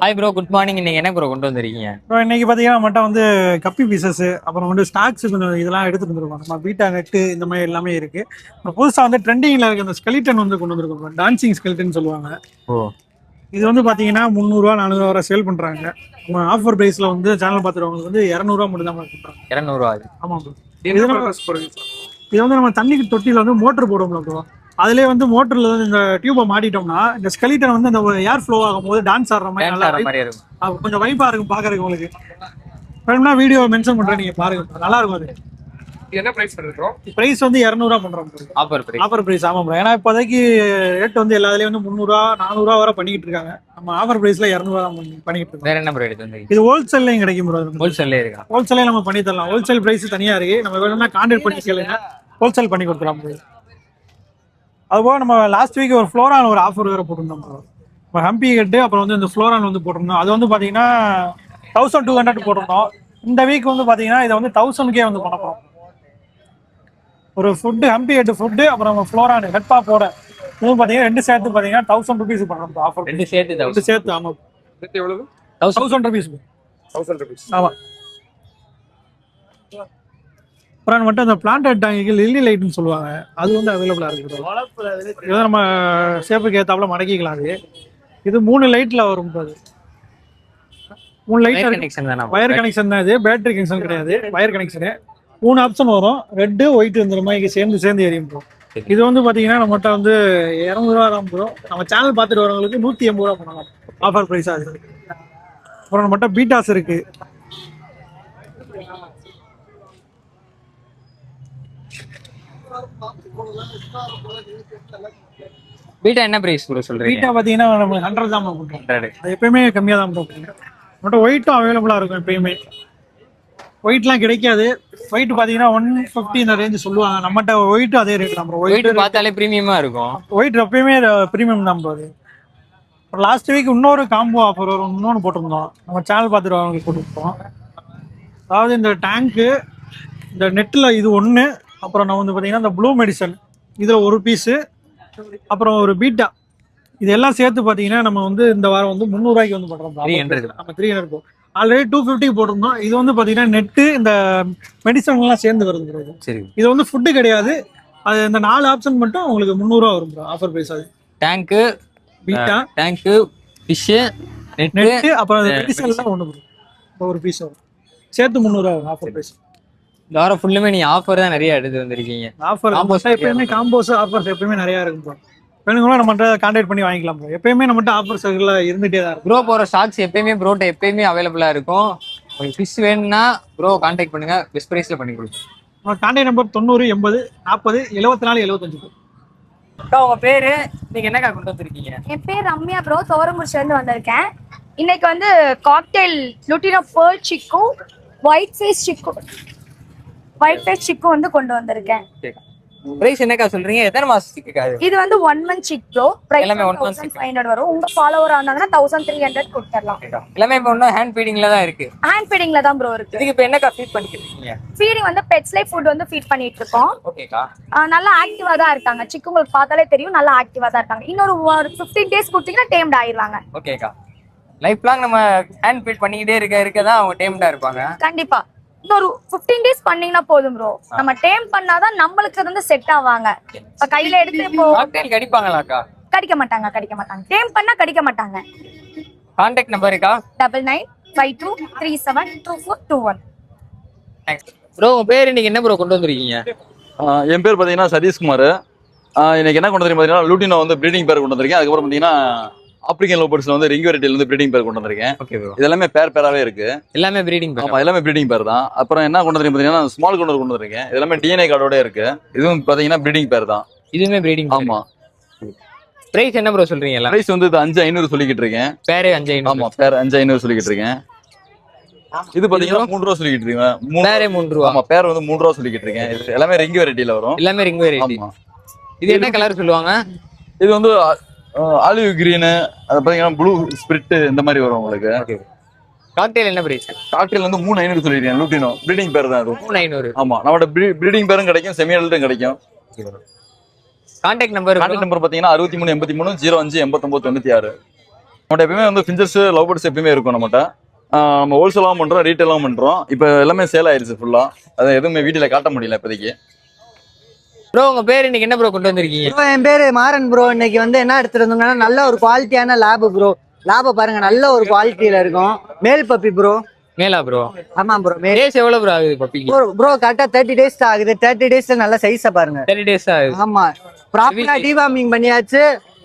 Hi bro, good morning. இன்னைக்கு என்ன bro கொண்டு வந்திருக்கீங்க? ப்ரோ இன்னைக்கு பார்த்தீங்கன்னா மட்டும் வந்து கப்பி பீசஸ் அப்புறம் வந்து ஸ்டாக்ஸ் கொஞ்சம் இதெல்லாம் எடுத்துட்டு வந்துருக்கோம். நம்ம பீட்டா நெட்டு இந்த மாதிரி எல்லாமே இருக்கு. இப்போ புதுசாக வந்து ட்ரெண்டிங்கில் இருக்க அந்த ஸ்கெலிட்டன் வந்து கொண்டு வந்திருக்கோம். டான்சிங் ஸ்கெலிட்டன் சொல்லுவாங்க. ஓ, இது வந்து பார்த்தீங்கன்னா 300 400 வரை சேல் பண்ணுறாங்க. நம்ம ஆஃபர் ப்ரைஸில் வந்து சேனல் பார்த்துருவங்களுக்கு வந்து 200 மட்டும் தான் பண்ணுறாங்க. 200 ஆகுது. ஆமாம் ப்ரோ. இது வந்து நம்ம தண்ணிக்கு தொட்டியில் வந்து மோட்டர் போடுவோம்ல ப்ரோ. அதுலேயே வந்து மோட்டரில் வந்து இந்த டியூப்பை மாட்டிட்டோம்னா இந்த ஸ்கெலிட்டன் வந்து அந்த ஏர் ஃப்ளோ ஆகும் போது டான்ஸ் ஆடுற மாதிரி நல்லா இருக்கும். கொஞ்சம் வைப்பாக இருக்கும் பார்க்கறதுக்கு உங்களுக்கு. வேணும்னா வீடியோ மென்ஷன் பண்றேன், நீங்க பாருங்க, நல்லா இருக்கும். அது என்ன பிரைஸ் பண்றோம்? பிரைஸ் வந்து 200 பண்றோம். Offer price. ஆமா ப்ரோ. ஏன்னா இப்போதைக்கு ரேட் வந்து எல்லாத்துலயும் வந்து 300 400 வரை பண்ணிக்கிட்டு இருக்காங்க. நம்ம ஆஃபர் பிரைஸ்ல 200 தான் பண்ணிக்கிட்டு இருக்கோம். வேற என்ன ப்ரோ எடுத்து வந்தீங்க? இது ஹோல்சேல்லையும் கிடைக்கும் ப்ரோ. ஹோல்சேல்லே இருக்கா? ஹோல்சேல்லே நம்ம பண்ணி தரலாம். ஹோல்சேல் பிரைஸ் தனியா இருக்கு. நம்ம வேணும்னா கான்டாக்ட் பண்ணி கேளுங்க, ஹோல்சேல் பண்ணி கொடுத்துலாம் ப்ரோ. அதுபோக நம்ம லாஸ்ட் வீக் ஒரு ஃப்ளோரான் ஒரு ஆஃபர் வேற போட்டிருந்தோம் ப்ரோ. இப்போ ஹம்பி கட்டு அப்புறம் வந்து இந்த ஃப்ளோரான் வந்து போட்டிருந்தோம். அது வந்து பாத்தீங்கன்னா 1200 போட்டிருந்தோம். இந்த வீக் வந்து பாத்தீங்கன்னா இதை வந்து 1000க்கே வந்து பண்ண போறோம். ஒரு ஃபுட்டு ஹம்பி ஹெட் ஃபுட்டு அப்புறம் ஃப்ளோரான் ஹெட்பா போட இது பாத்தீங்கன்னா ரெண்டு சேர்த்து பாத்தீங்கன்னா 1000 ருபீஸ் பண்றோம் ஆஃபர். ரெண்டு சேர்த்து. ஆமா. எவ்வளவு? 1000 ருபீஸ். 1000 rupees. ஆமா. அப்புறம் மட்டும் அந்த பிளான்டட் டேங்க்கு லில்லி லைட்னு சொல்லுவாங்க, அது வந்து அவைலபிளா இருக்கு. இதை நம்ம ஷேப்புக்கு ஏத்தாப்புல மடக்கிக்கலாம். அது இது 3 லைட்ல வரும். அது 3 லைட் கனெக்ஷன் தானா? வயர் கனெக்ஷன் தான். இது பேட்டரி கனெக்ஷன் கிடையாது, வயர் கனெக்ஷனு. 3 ஆப்ஷன் வரும். ரெட் ஒயிட் இந்த மாதிரி சேர்ந்து எரியும் ப்ரோ. இது வந்து பாத்தீங்கன்னா நம்மகிட்ட வந்து 200 தான் ப்ரோ. நம்ம சேனல் பார்த்துட்டு வரவங்களுக்கு 180 பண்ணலாம் ஆஃபர் பிரைஸா இருக்கு. அப்புறம் நம்மகிட்ட பீட்டாஸ் இருக்கு. பீட்டா என்ன பிரைஸ் ப்ரோ சொல்றீங்க? பீட்டா பாத்தீங்கன்னா நம்ம 100 தான் பண்றோம். அது எப்பயுமே கம்மியா தான் ப்ரோ. நம்மகிட்ட ஒயிட்டும் அவைலபிளா இருக்கும். எப்பயுமே ஒயிட்லாம் கிடைக்காது. ஒயிட் பாத்தீங்கன்னா 150 இந்த ரேஞ்ச் சொல்லுவாங்க. நம்மகிட்ட ஒயிட் அதே ரேட் தான் ப்ரோ. ஒயிட் பார்த்தாலே பிரீமியமா இருக்கும். ஒயிட் எப்பயுமே பிரீமியம் தான் ப்ரோ. லாஸ்ட் வீக் இன்னொரு காம்போ ஆஃபர் வரும், இன்னொன்று போட்டிருந்தோம். நம்ம சேனல் பார்த்துட்டு அவங்களுக்கு போட்டுருப்போம். அதாவது இந்த டேங்க்கு, இந்த நெட்டில் இது ஒன்று, அப்புறம் நம்ம வந்து பார்த்தீங்கன்னா இந்த ப்ளூ மெடிசன் இதில் ஒரு பீஸு, அப்புறம் ஒரு பீட்டா, இதெல்லாம் சேர்த்து பார்த்தீங்கன்னா நம்ம வந்து இந்த வாரம் வந்து 300 வந்து பண்ணுறோம். 300 நம்ம 300 இருக்கும். ஆல்ரெடி 250 போட்டிருந்தோம். இது வந்து பார்த்தீங்கன்னா நெட்டு இந்த மெடிசன்லாம் சேர்ந்து வருது ப்ரோ. சரி, இது வந்து ஃபுட்டு கிடையாது. அது இந்த 4 ஆப்ஷன் மட்டும் உங்களுக்கு 300 வரும் ப்ரோ ஆஃபர் பிரைஸ். அது tank, betta, tank, fish, net அப்புறம் மெடிசன்லாம் ஒன்று ப்ரோ. ஒரு பீஸ் வரும், சேர்த்து 300 வரும் ஆஃபர் பிரைஸ். இந்த வாரம் ஃபுல்லுமே நீ ஆஃபர் தான் நிறைய எடுத்து வந்திருக்கீங்க. ஆஃபர் எப்பயுமே காம்போஸ் ஆஃபர்ஸ் எப்பயுமே நிறைய இருக்கும் ப்ரோ. வேணுங்களா நம்மகிட்ட கான்டாக்ட் பண்ணி வாங்கிக்கலாம் ப்ரோ. எப்பயுமே நம்மகிட்ட ஆஃபர்ஸ் இருந்துகிட்டே தான் இருக்கும். ப்ரோ போகிற ஸ்டாக்ஸ் எப்பயுமே ப்ரோட்ட எப்பயுமே அவைலபிளாக இருக்கும். உங்களுக்கு ஃபிஷ் வேணும்னா ப்ரோ கான்டாக்ட் பண்ணுங்க, பெஸ்ட் ப்ரைஸில் பண்ணி கொடுப்போம். Contact number 90 80 40 74 75. உங்க பேரு, நீங்க என்னக்கா கொண்டு வந்திருக்கீங்க? என் பேர் ரம்யா ப்ரோ, தோரமுடிச்சிலேருந்து வந்திருக்கேன். இன்னைக்கு வந்து காக்டெயில் லுட்டினோ பேர்ல் சிக்கு, ஒயிட் ஃபேஸ் சிக்கு வந்து கொண்டு வந்திருக்கேன். பிரைஸ் என்னக்கா சொல்றீங்க? எத்தனை மாசத்துக்கு? இது வந்து 1 month சிக் ப்ரோ. பிரைஸ் எல்லாமே 1 month 1500 வரும். உங்க ஃபாலோவரா இருந்தாங்கன்னா 1300 கொடுத்துடலாம். எல்லாமே இப்போ இன்னும் ஹேண்ட் ஃபீடிங்ல தான் இருக்கு. ஹேண்ட் ஃபீடிங்ல தான் ப்ரோ இருக்கு. இதுக்கு இப்போ என்னக்கா ஃபீட் பண்ணிட்டு இருக்கீங்க? ஃபீடிங் வந்து பெட்ஸ் லைஃப் ஃபுட் வந்து ஃபீட் பண்ணிட்டு இருக்கோம். ஓகேக்கா. நல்லா ஆக்டிவா தான் இருக்காங்க. சிக்கு உங்களுக்கு பார்த்தாலே தெரியும், நல்லா ஆக்டிவா தான் இருக்காங்க. இன்னொரு 15 டேஸ் கொடுத்தீங்கன்னா டேம்ட் ஆயிடுவாங்க. ஓகேக்கா. லைஃப் லாங் நம்ம ஹேண்ட் ஃபீட் பண்ணிக்கிட்டே இருக்க தான் அவங்க டேம்டா இருப்பாங்க. கண்டிப்பா. இன்னொரு 15 டேஸ் பண்ணீங்கன்னா போதும் ப்ரோ. நம்ம டேம் பண்ணாதான் நம்மளுக்கு வந்து செட் ஆவாங்க. இப்ப கையில எடுத்து இப்போ காக்டெயில் கடிப்பாங்களாக்கா? கடிக்க மாட்டாங்க. டேம் பண்ணா கடிக்க மாட்டாங்க. கான்டாக்ட் நம்பர் இருக்கா? 9952372421. ப்ரோ உங்க பேர் இன்னைக்கு என்ன ப்ரோ கொண்டு வந்திருக்கீங்க? என் பேர் பார்த்தீங்கன்னா சதீஷ்குமார். இன்னைக்கு என்ன கொண்டு வந்திருக்கீங்க பார்த்தீங்கன்னா லுட்டினோ வந்து ப்ரீடிங் பேர் கொண்டு வந்திருக்கேன். அதுக்கப்புறம் பார்த்தீங்கன்னா ஆப்பிரிக்கன் லோபர்ட்ஸ்ல வந்து ரிங் வெரைட்டில வந்து ப்ரீடிங் பேர் கொண்டு வந்திருக்கேன். Okay bro. இது எல்லாமே பேராவே இருக்கு. எல்லாமே ப்ரீடிங் பேர். ஆமா, எல்லாமே ப்ரீடிங் பேர் தான். அப்புறம் என்ன கொண்டு வந்திருக்கீங்க பார்த்தீங்கன்னா ஸ்மால் கொண்டு வந்திருக்கேன். இது எல்லாமே டிஎன்ஏ கார்டோட இருக்கு. இதுவும் பார்த்தீங்கன்னா ப்ரீடிங் பேர் தான். இதுவுமே ப்ரீடிங். ஆமா. பிரைஸ் என்ன ப்ரோ சொல்றீங்க? எல்லாம் பிரைஸ் வந்து இது 5500 சொல்லிக்கிட்டு இருக்கேன். பேரே 5500. ஆமா, பேர் 5500 சொல்லிக்கிட்டு இருக்கேன். இது பாத்தீங்கன்னா 3 ரூபா சொல்லிக்கிட்டு இருக்கேன். பேரே 3 ரூபா. ஆமா, பேர் வந்து 3 ரூபா சொல்லிக்கிட்டு இருக்கேன். இது எல்லாமே ரிங் வெரைட்டில வரும். எல்லாமே ரிங் வெரைட்டி. ஆமா. இது என்ன கலர் சொல்லுவாங்க? இது வந்து ஆலிவ் கிரீனு, அது பாத்தீங்கன்னா ப்ளூ ஸ்பிரிட் இந்த மாதிரி வரும் உங்களுக்கு. காக்டெயில் என்ன பிரைஸ்? காக்டெயில் வந்து 3500 சொல்லிருக்கேன். லுட்டினோ ப்ரீடிங் பேர் தான். அது 3500. ஆமா, நம்மளோட ப்ரீடிங் பேரும் கிடைக்கும், செமி அடல்ட்டும் கிடைக்கும். கான்டாக்ட் நம்பர் பாத்தீங்கன்னா 63 83 05 89 96. நம்மகிட்ட எப்பயுமே வந்து ஃபிஞ்சர்ஸ் லவ் பேர்ட்ஸ் எப்பயுமே இருக்கும் நம்மகிட்ட. நம்ம ஹோல்சேலாகவும் பண்ணுறோம், ரீட்டெயிலாகவும் பண்ணுறோம். இப்போ எல்லாமே சேல் ஆயிடுச்சு ஃபுல்லாக. அதை எதுவுமே வீட்டில் காட்ட முடியல இப்போதைக்கு. ப்ரோ உங்க பேர் இன்னைக்கு என்ன ப்ரோ கொண்டு வந்திருக்கீங்க? ப்ரோ என் பேரு மாறன் ப்ரோ. இன்னைக்கு வந்து என்ன எடுத்துட்டு வந்தோம்னா நல்ல ஒரு குவாலிட்டியான லேபு ப்ரோ. லேபை பாருங்க, நல்ல ஒரு குவாலிட்டியில இருக்கும். Male puppy bro. மேலா ப்ரோ? ஆமா ப்ரோ. டேஸ் எவ்வளவு ப்ரோ ஆகுது பப்பிக்கு? ப்ரோ கரெக்டா 30 days தான் ஆகுது. 30 daysல நல்ல சைஸா பாருங்க. 30 days ஆகுது. ஆமா, ப்ராப்பரா டிவார்மிங் பண்ணியாச்சு,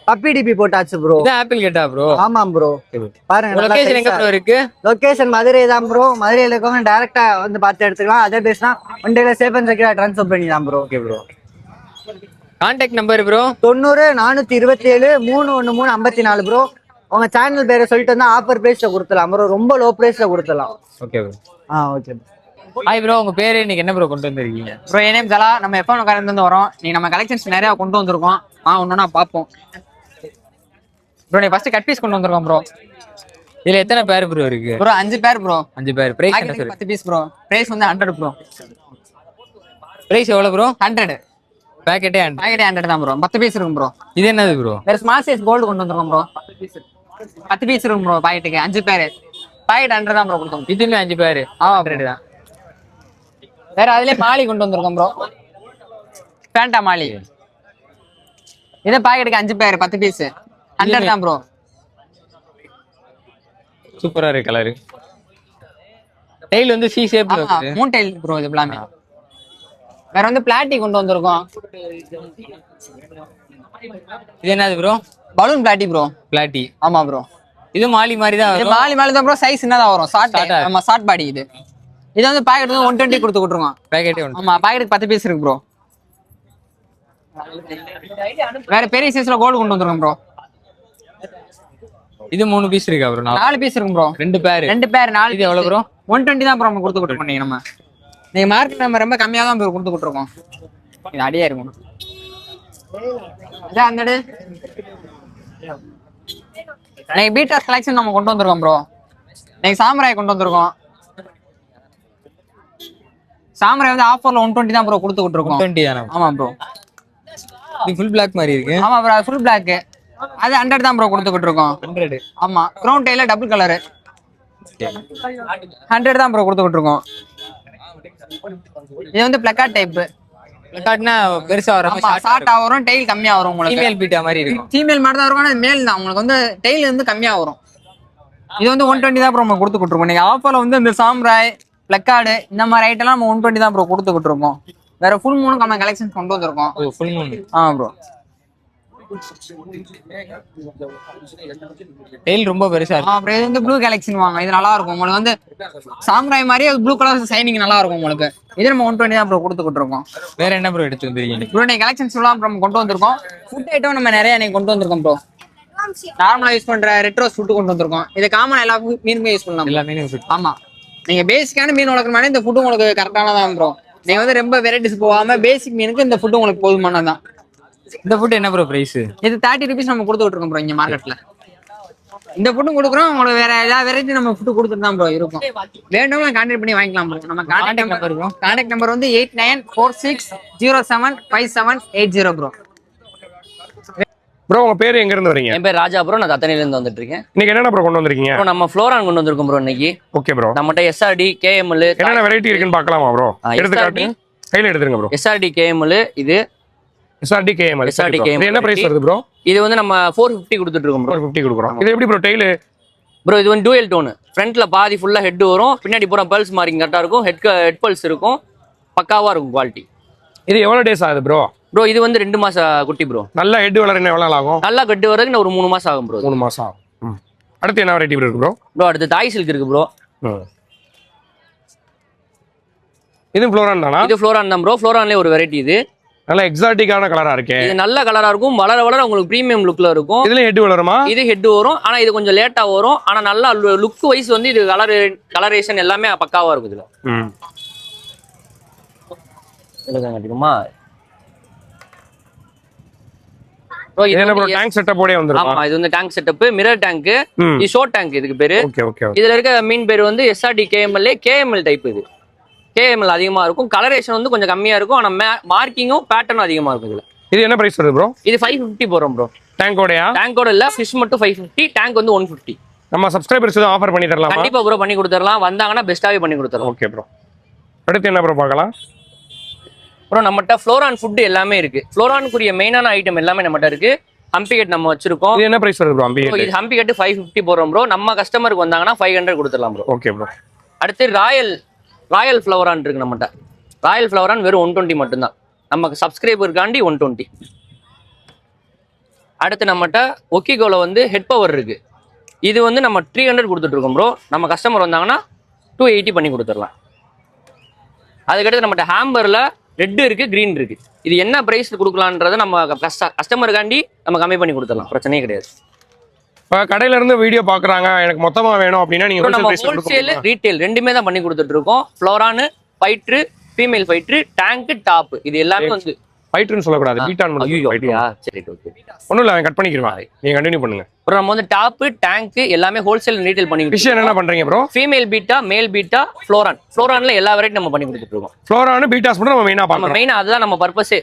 பப்பி டிபி போட்டாச்சு ப்ரோ. இது ஆப்பிள் கேட்டா ப்ரோ? ஆமா ப்ரோ. பாருங்க லொகேஷன் எங்க ப்ரோ இருக்கு? லொகேஷன் மதுரை தான் ப்ரோ. மதுரையில இருக்கவங்க டைரக்டா வந்து பார்த்து எடுத்துக்கலாம். அதர் டேஸ்னா ஒன் டேல சேஃப் அண்ட் செக்யூரா ட்ரான்ஸ்ஃபர் பண்ணி தான் bro. Okay bro. Contact number bro? 90 427 313 54 bro. உங்க சேனல் பேரை சொல்லிட்டு வந்தா ஆஃபர் பிரைஸ்ல கொடுத்துலாம் ப்ரோ. ரொம்ப லோ பிரைஸ்ல கொடுத்துலாம். Okay bro. Okay. Hi bro, உங்க பேரு இன்னைக்கு என்ன ப்ரோ கொண்டு வந்திருக்கீங்க? ப்ரோ என் நேம் ஜலா. நம்ம எஃப்எம் கடையில இருந்து வரோம். நீ நம்ம கலெக்ஷன்ஸ் நிறைய கொண்டு வந்திருக்கோம். ஒன்னொன்னா பார்ப்போம். ப்ரோ நீ ஃபர்ஸ்ட் கட் பீஸ் கொண்டு வந்திருக்கோம் ப்ரோ. இதுல எத்தனை பேர் ப்ரோ இருக்கு? ப்ரோ 5 பேர் ப்ரோ. 5 பேர். பிரைஸ் என்ன சார்? 10 piece bro. பிரைஸ் வந்து 100 ப்ரோ. பிரைஸ் எவ்வளவு ப்ரோ? 100. பேக்கெட்டே 100. பாக்கெட் 100 தான் ப்ரோ. 10 பீஸ் இருக்கும் ப்ரோ. இது என்னது ப்ரோ? வேற ஸ்மால் சைஸ் கோல்டு கொண்டு வந்திருக்கோம் ப்ரோ. 10 பீஸ் இருக்கும் ப்ரோ பாக்கெட்டுக்கு. 5 பேர். பாக்கெட் 100 தான் ப்ரோ கொடுத்தோம். இதுல 5 பேர். 100 தான். வேற அதுலயே மாலி கொண்டு வந்திருக்கோம் ப்ரோ. பேண்டா மாலி. இதே பாக்கெட்டுக்கு 5 பேர் 10 பீஸ் 100 தான் ப்ரோ. சூப்பரா இருக்கு கலர். டெயில் வந்து சி ஷேப்ல இருக்கு. மூன் டெயில் ப்ரோ இது எல்லாமே. வேற வந்து பிளாட்டி கொண்டு வந்திருக்கோம். இது என்னது ப்ரோ? பலூன் பிளாட்டி ப்ரோ. பிளாட்டி. ஆமா ப்ரோ. இது மாலி மாதிரி தான் இது வரும். மாலி தான் ப்ரோ. சைஸ் என்னதான் வரும்? ஷார்ட். ஆமா ஷார்ட் பாடி இது. இது வந்து பாக்கெட் வந்து 120 கொடுத்து விட்டுருக்கோம். பேக்கெட்டே 1. ஆமா பாக்கெட்டுக்கு 10 பீஸ் இருக்கு ப்ரோ. வேற பெரிய சைஸ்ல கோல்டு கொண்டு வந்திருக்கோம் ப்ரோ. இது 3 பீஸ் இருக்கா ப்ரோ? 4 பீஸ் இருக்கும் ப்ரோ. 2 பேர். 2 பேர் 4. இது எவ்வளவு ப்ரோ? 120 தான் ப்ரோ நம்ம கொடுத்து விட்டுருக்கோம். நீங்க மார்க்கெட் நம்ம ரொம்ப கம்மியா தான் ப்ரோ கொடுத்து விட்டுருக்கோம். இது அடியா இருக்கும். இதான் அந்த நீங்க பீட்டாஸ் கலெக்ஷன் நம்ம கொண்டு வந்திருக்கோம் ப்ரோ. நீங்க சாம்ராய் கொண்டு வந்திருக்கோம். சாம்ராய் வந்து ஆஃபர்ல 120 தான் ப்ரோ கொடுத்து விட்டுருக்கோம். 120 தானா? ஆமா ப்ரோ. இது ஃபுல் பிளாக் மாதிரி இருக்கு. ஆமா ப்ரோ, ஃபுல் பிளாக். அது 100 தான் ப்ரோ கொடுத்துக்கிட்டு இருக்கோம். 100. ஆமா, க்ரௌன் டெயில டபுள் கலர் 100 தான் ப்ரோ கொடுத்துக்கிட்டு இருக்கோம். இது வந்து பிளக்கார்ட் டைப். பிளக்கார்ட்னா பெருசா வரும். ஆமா, ஷார்ட்டா வரும், டெயில் கம்மியா வரும் உங்களுக்கு. ஃபீமேல் பீட்டா மாதிரி இருக்கும். ஃபீமேல் மாதிரி தான் இருக்கும், ஆனா மேல் தான். உங்களுக்கு வந்து டெயில் வந்து கம்மியா வரும். இது வந்து 120 தான் ப்ரோ நம்ம கொடுத்துக்கிட்டு இருக்கோம். நீங்க ஆஃபர்ல வந்து இந்த சாம்ராய் பிளக்கார்டு இந்த மாதிரி ஐட்டம் எல்லாம் நம்ம 120 தான் ப்ரோ கொடுத்துக்கிட்டு இருக்கோம். வேற ஃபுல் மூணும் நம்ம கலெக்ஷன் கொண்டு வந்திருக்கோம். ஓ, ஃபுல் மூன். ஆமா ப்ரோ. டெயில் ரொம்ப பெருசா இருக்கு. அப்புறம் இது வந்து ப்ளூ கலெக்ஷன் வாங்க. இது நல்லா இருக்கும் உங்களுக்கு. வந்து சாம்ராய் மாதிரியே ப்ளூ கலர் சைனிங் நல்லா இருக்கும் உங்களுக்கு. இது நம்ம 120 தான் ப்ரோ கொடுத்துக்கிட்டு இருக்கோம். வேற என்ன ப்ரோ எடுத்து வந்திருக்கீங்க? ப்ரோ நீங்க கலெக்ஷன்ஸ் எல்லாம் நம்ம கொண்டு வந்திருக்கோம். ஃபுட் ஐட்டம் நம்ம நிறைய நீங்க கொண்டு வந்திருக்கோம் ப்ரோ. நார்மலா யூஸ் பண்ற ரெட்ரோஸ் ஃபுட் கொண்டு வந்திருக்கோம். இது காமன் எல்லா மீனுமே யூஸ் பண்ணலாம். எல்லா மீனும் ஃபுட். ஆமா, நீங்க பேசிக்கான மீன் வளர்க்கறனால இந்த ஃபுட் உங்களுக்கு கரெக்டானதான் ப்ரோ. நீங்க வந்து ரொம்ப வெரைட்டிஸ் போகாம பேசிக் மீனுக்கு இந்த ஃபுட் உங்களுக்கு போதுமானதான். இந்த ஃபுட் என்ன ப்ரோ பிரைஸ்? இது 30 rupees நம்ம கொடுத்துட்டு இருக்கோம் ப்ரோ இங்க மார்க்கெட்ல. இந்த ஃபுட்டும் கொடுக்குறோம் உங்களுக்கு. வேற ஏதாவது வெரைட்டி நம்ம ஃபுட் கொடுத்துட்டு தான் ப்ரோ இருக்கும். வேணும்னா கான்டாக்ட் பண்ணி வாங்கிக்கலாம் ப்ரோ. நம்ம கான்டாக்ட் நம்பர் இருக்கும். கான்டாக்ட் நம்பர் வந்து 8946075780 ப்ரோ. ப்ரோ உங்க பேர் எங்க இருந்து வரீங்க? என் பேர் ராஜா ப்ரோ. நான் தத்தனையில இருந்து வந்துட்டு இருக்கேன். இன்னைக்கு என்னென்ன ப்ரோ கொண்டு வந்திருக்கீங்க? ப்ரோ நம்ம ஃப்ளோரான் கொண்டு வந்திருக்கோம் ப்ரோ இன்னைக்கு. Okay bro. நம்மகிட்ட எஸ்ஆர்டி கேஎம்எல் என்னென்ன வெரைட்டி இருக்குன்னு பார்க்கலாமா ப்ரோ? எடுத்து காட்டு. கையில எடுத்துருங்க ப்ரோ. எஸ்ஆர்டி கேஎம்எல் இது. SRT KML. எஸ்ஆர்டி கேஎம்எல் என்ன பிரைஸ் வருது ப்ரோ? இது வந்து நம்ம 450 கொடுத்துட்டு இருக்கோம் ப்ரோ. 450 கொடுக்குறோம். இது எப்படி ப்ரோ டெயில்? ப்ரோ இது வந்து டூயல் டோன். ஃப்ரண்ட்ல பாதி ஃபுல்லா ஹெட் வரும், பின்னாடி பூரா பல்ஸ் மார்க்கிங் கரெக்டா இருக்கும். ஹெட் பல்ஸ் இருக்கும், பக்காவா இருக்கும் குவாலிட்டி. இது எவ்வளவு டேஸ் ஆகுது ப்ரோ? ப்ரோ இது வந்து 2 மாச குட்டி ப்ரோ. நல்ல ஹெட் வளர என்ன எவ்வளவு ஆகும்? நல்லா கட்டு வரதுக்கு ஒரு 3 மாசம் ஆகும் ப்ரோ. 3 மாசம் ஆகும். அடுத்து என்ன வெரைட்டி இருக்கு ப்ரோ? ப்ரோ அடுத்து தாய் சில்க் இருக்கு ப்ரோ. இது ஃப்ளோரான் தானா? இது ஃப்ளோரான் தான் ப்ரோ. ஃப்ளோரான்லயே ஒரு வெரைட்டி இது. நல்ல எக்ஸாட்டிக்கான கலரா இருக்கு. இது நல்ல கலரா இருக்கும். வளர வளர உங்களுக்கு பிரீமியம் லுக்ல இருக்கும். இதுல ஹெட் வளருமா? இது ஹெட் வரும், ஆனா இது கொஞ்சம் லேட்டா வரும். ஆனா நல்லா லுக் வைஸ் வந்து இது கலரேஷன் எல்லாமே பக்காவா இருக்கும் இதுல. கட்டிக்குமா இது என்ன ப்ரோ டேங்க் செட்டப் ஓடே வந்திருக்கு? ஆமா, இது வந்து டேங்க் செட்டப், மிரர் டேங்க். இது ஷார்ட் டேங்க் இதுக்கு பேரு. Okay okay. இதுல இருக்க மீன் பேர் வந்து எஸ்ஆர்டி கேஎம்எல். KML type. இது கேஎம்எல் அதிகமா இருக்கும். கலரேஷன் வந்து கொஞ்சம் கம்மியா இருக்கும், ஆனா மார்க்கிங்கும் பேட்டர்னும் அதிகமா இருக்கும் இதுல. இது என்ன பிரைஸ் வருது ப்ரோ? இது 550 போறோம் ப்ரோ. டேங்கோடயா? டேங்கோட இல்ல, ஃபிஷ் மட்டும் 550, டேங்க் வந்து 150. நம்ம சப்ஸ்கிரைபர்ஸ் தான் ஆஃபர் பண்ணி தரலாமா? கண்டிப்பா ப்ரோ பண்ணி கொடுத்துடலாம், வந்தாங்கன்னா பெஸ்ட்டாவே பண்ணி கொடுத்துடலாம். Okay bro. அடுத்து என்ன ப்ரோ பார்க்கலாம்? ப்ரோ நம்மகிட்ட ஃப்ளோரான் ஃபுட் எல்லாமே இருக்கு. ஃப்ளோரானுக்குரிய மெயினான ஐட்டம் எல்லாமே நம்மகிட்ட இருக்கு. ஹம்பிகட் நம்ம வச்சிருக்கோம். இது என்ன பிரைஸ் வருது ப்ரோ? இது ஹம்பிகட் 550 போறோம் ப்ரோ. நம்ம கஸ்டமருக்கு வந்தாங்கன்னா 500 கொடுத்துடலாம் ப்ரோ. Okay bro. அடுத்து ராயல் ஃப்ளவரான் இருக்கு நம்மகிட்ட. ராயல் ஃப்ளவரான் வெறும் 120 மட்டும்தான். நமக்கு சப்ஸ்கிரைபருக்காண்டி 120. அடுத்து நம்மகிட்ட ஒக்கிகோல வந்து ஹெட் பவர் இருக்கு. இது வந்து நம்ம 300 கொடுத்துட்டு இருக்கோம் ப்ரோ. நம்ம கஸ்டமர் வந்தாங்கன்னா 280 பண்ணி கொடுத்துடலாம். அதுக்கடுத்து நம்மகிட்ட ஹேம்பர்ல ரெட் இருக்கு, கிரீன் இருக்கு. இது என்ன பிரைஸ் கொடுக்கலான்றத நம்ம கஸ்டமருக்காண்டி நம்ம கம்மி பண்ணி கொடுத்துடலாம், பிரச்சனையே கிடையாது. இப்போ கடையில இருந்து வீடியோ பாக்குறாங்க, எனக்கு மொத்தமா வேணும் அப்படின்னா நீங்க நம்ம ஹோல்சேல் ரீட்டைல் ரெண்டுமே தான் பண்ணி கொடுத்துட்டு இருக்கோம். ஃப்ளோரானு, ஃபைட்ரு, ஃபீமேல் ஃபைட்ரு, டேங்க், டாப், இது எல்லாமே வந்து ஃபைட்டர்னு சொல்லக்கூடாது, பீட்டான் ஐயோ மட்டும். சரி ஓகே. ஒன்றும் இல்லை, கட் பண்ணிக்கிறேன், நீங்க கண்டினியூ பண்ணுங்க. அப்புறம் நம்ம வந்து டாப், டேங்க் எல்லாமே ஹோல்சேல் ரீட்டைல் பண்ணி ஃபிஷ் என்னென்ன பண்றீங்க ப்ரோ? ஃபீமேல் பீட்டா, மேல் பீட்டா, ஃப்ளோரான்ல எல்லா வெரைட்டி நம்ம பண்ணி கொடுத்துட்டு இருக்கோம். ஃப்ளோரானு பீட்டாஸ் மட்டும் நம்ம மெயினா நம்ம பார்க்கறோம். மெயினா அதுதான் நம்ம பர்பஸே.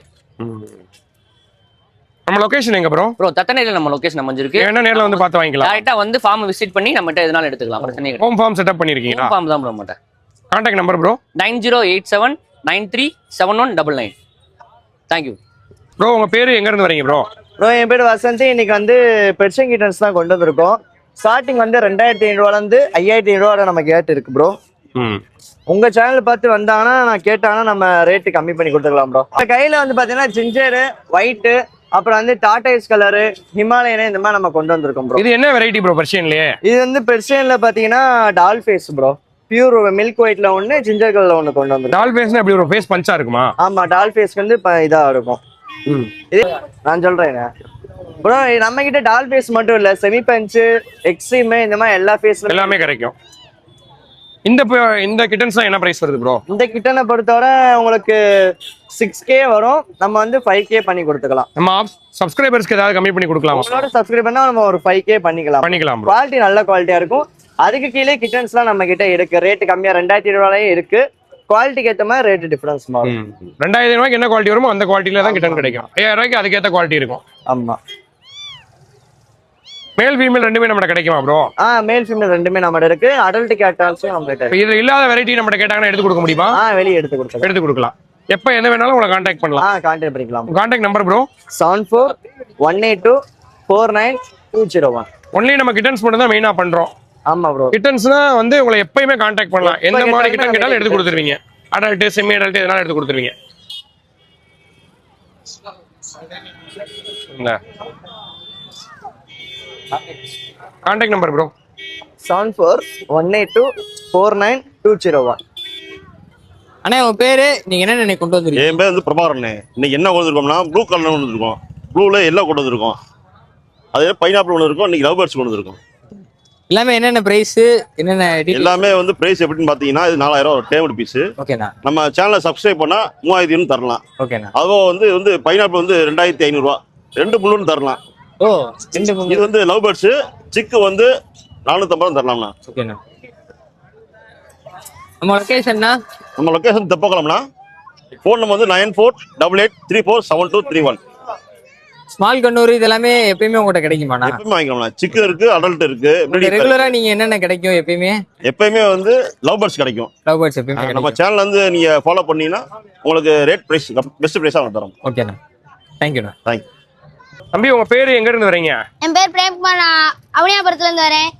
நம்ம லொகேஷன் எங்க ப்ரோ? ப்ரோ தத்தனையில நம்ம லொகேஷன் அமைஞ்சிருக்கு. என்ன நேர்ல வந்து பார்த்து வாங்கிக்கலாம். டைரக்டா வந்து ஃபார்ம் விசிட் பண்ணி நம்மகிட்ட எதனால எடுத்துக்கலாம், பிரச்சனை கிடையாது. ஹோம் ஃபார்ம் செட்டப் பண்ணிருக்கீங்களா? ஃபார்ம் தான் ப்ரோ நம்மகிட்ட. Contact number bro? 9087937199. Thank you bro. உங்க பேரு எங்க இருந்து வரீங்க ப்ரோ? ப்ரோ என் பேர் வசந்த். இன்னைக்கு வந்து பெர்ஷியன் கிட்டன்ஸ் தான் கொண்டு வந்திருக்கோம். ஸ்டார்டிங் வந்து 2500 5500 வரை நம்ம கேட் இருக்கு ப்ரோ. உங்க சேனல் பார்த்து வந்தாங்கன்னா நான் கேட்டாங்கன்னா நம்ம ரேட்டு கம்மி பண்ணி கொடுத்துக்கலாம் ப்ரோ. கையில வந்து பாத்தீங்கன்னா ஜிஞ்சரு, ஒயிட்டு, அப்புறம் வந்து டாடைஸ் கலரு, ஹிமாலயனு இந்த மாதிரி நம்ம கொண்டு வந்திருக்கோம் ப்ரோ. இது என்ன வெரைட்டி ப்ரோ பெர்ஷியன்லயே? இது வந்து பெர்ஷியன்ல பாத்தீங்கன்னா doll face bro. Pure milk ஒயிட்ல ஒன்று, ஜிஞ்சர் கலர்ல ஒன்று கொண்டு வந்திருக்கோம். டால் ஃபேஸ்னா எப்படி ப்ரோ? ஃபேஸ் பஞ்சா இருக்குமா? ஆமா, டால் ஃபேஸ்க்கு வந்து இதா இருக்கும். இது நான் சொல்றேன் ப்ரோ, நம்ம கிட்ட டால் ஃபேஸ் மட்டும் இல்ல, செமி பஞ்ச், எக்ஸ்ட்ரீம், இந்த மாதிரி எல்லா ஃபேஸ்ல எல்லாமே கிடைக்கும். இந்த கிட்டன்ஸ் என்ன பிரைஸ் வருது ப்ரோ? இந்த கிட்டனை பொறுத்தவரை உங்களுக்கு 6K வரும். நம்ம வந்து 5K பண்ணி கொடுத்துக்கலாம். நம்ம சப்ஸ்கிரைபர்ஸ்க்கு ஏதாவது கம்மி பண்ணி கொடுக்கலாமா? உங்களோட சப்ஸ்கிரைப் பண்ணா நம்ம ஒரு 5K பண்ணிக்கலாம். ப்ரோ. குவாலிட்டி நல்ல குவாலிட்டியா இருக்கும். அதுக்கு கீழே கிட்டன்ஸ்லாம் நம்ம கிட்ட இருக்கு. ரேட்டு கம்மியா 2200 இருக்கு. குவாலிட்டிக்கு ஏற்ற மாதிரி ரேட் டிஃபரன்ஸ் மாறும். 2000 ரூபாய்க்கு என்ன குவாலிட்டி வருமோ அந்த குவாலிட்டியில தான் கிட்டன் கிடைக்கும். 5000 ரூபாய்க்கு அதுக்கேற்ற குவாலிட்டி இருக்கும். ஆமா. மேல் ஃபீமேல் ரெண்டுமே நம்ம கிடைக்குமா ப்ரோ? மேல் ஃபீமேல் ரெண்டுமே நம்மகிட்ட இருக்கு. அடல்ட் கேட்டால்ஸும் நம்ம கிட்ட. இது இல்லாத வெரைட்டி நம்ம கேட்டாங்கன்னா எடுத்து கொடுக்க முடியுமா? வெளியே எடுத்து கொடுக்கலாம். எப்ப என்ன வேணாலும் உங்களை கான்டாக்ட் பண்ணலாம். கான்டாக்ட் பண்ணிக்கலாம். Contact number bro? 7418249201. ஒன்லி நம்ம கிட்டன்ஸ் மட்டும் தான் மெயினா பண்றோம். ஆமா ப்ரோ. கிட்டன்ஸ்னா வந்து உங்களை எப்பயுமே கான்டாக்ட் பண்ணலாம். எந்த மாதிரி கிட்டன் கேட்டாலும் எடுத்து கொடுத்துருவீங்க. அடல்ட், செமி அடல்ட் எதனாலும் எடுத்து கொடுத்துருவீங்க. Contact number bro? 7418249201. அண்ணா உங்க பேரு, நீங்க என்ன கொண்டு வந்திருக்கீங்க? என் பேர் வந்து பிரபாகரன். இன்னைக்கு என்ன கொண்டு வந்திருக்கோம்னா ப்ளூ கலர் கொண்டு வந்திருக்கோம். ப்ளூல எல்லோ கொண்டு வந்திருக்கோம். அதே பைனாப்பிள் ஒன்று இருக்கும். இன்னைக்கு லவ் பேர்ட்ஸ் கொண்டு வந்திருக்கோம். எல்லாமே என்னென்ன பிரைஸ், என்னென்ன எல்லாமே வந்து பிரைஸ் எப்படின்னு பாத்தீங்கன்னா இது 4000 ஒரு டேபிள் பீஸ். ஓகேண்ணா. நம்ம சேனலை சப்ஸ்கிரைப் பண்ணா 3000 தரலாம். ஓகேண்ணா. அதுவும் வந்து பைனாப்பிள் வந்து 2500 ரூபா, 2 முள்ளுன்னு தரலாம். ஓ, இது வந்து லவ் பேர்ட்ஸ். சிக்கு வந்து 450 தரலாம்ண்ணா. ஓகேண்ணா. நம்ம லொகேஷன்னா? நம்ம லொகேஷன் தெப்பக்குளம்னா. ஃபோன் நம்பர் வந்து 9488347231. ஸ்மால் கண்ணூர் இதெல்லாமே எப்பயுமே உங்ககிட்ட கிடைக்குமாண்ணா? எப்பயுமே வாங்கிக்கலாம். சிக்கு இருக்கு, அடல்ட் இருக்கு. ரெகுலரா நீங்க என்னென்ன கிடைக்கும் எப்பயுமே? எப்பயுமே வந்து லவ் பேர்ட்ஸ் கிடைக்கும். லவ் பேர்ட்ஸ் எப்பயுமே நம்ம சேனல் வந்து நீங்க ஃபாலோ பண்ணீங்கன்னா உங்களுக்கு ரேட் பிரைஸ் பெஸ்ட் பிரைஸா தரோம். ஓகேண்ணா. தேங்க்யூண்ணா. தேங்க்யூ. தம்பி உங்க பேரு எங்க இருந்து வரீங்க? என் பேர் பிரேம்குமார். நான் அவனியாபுரத்துல இருந்து வரேன்.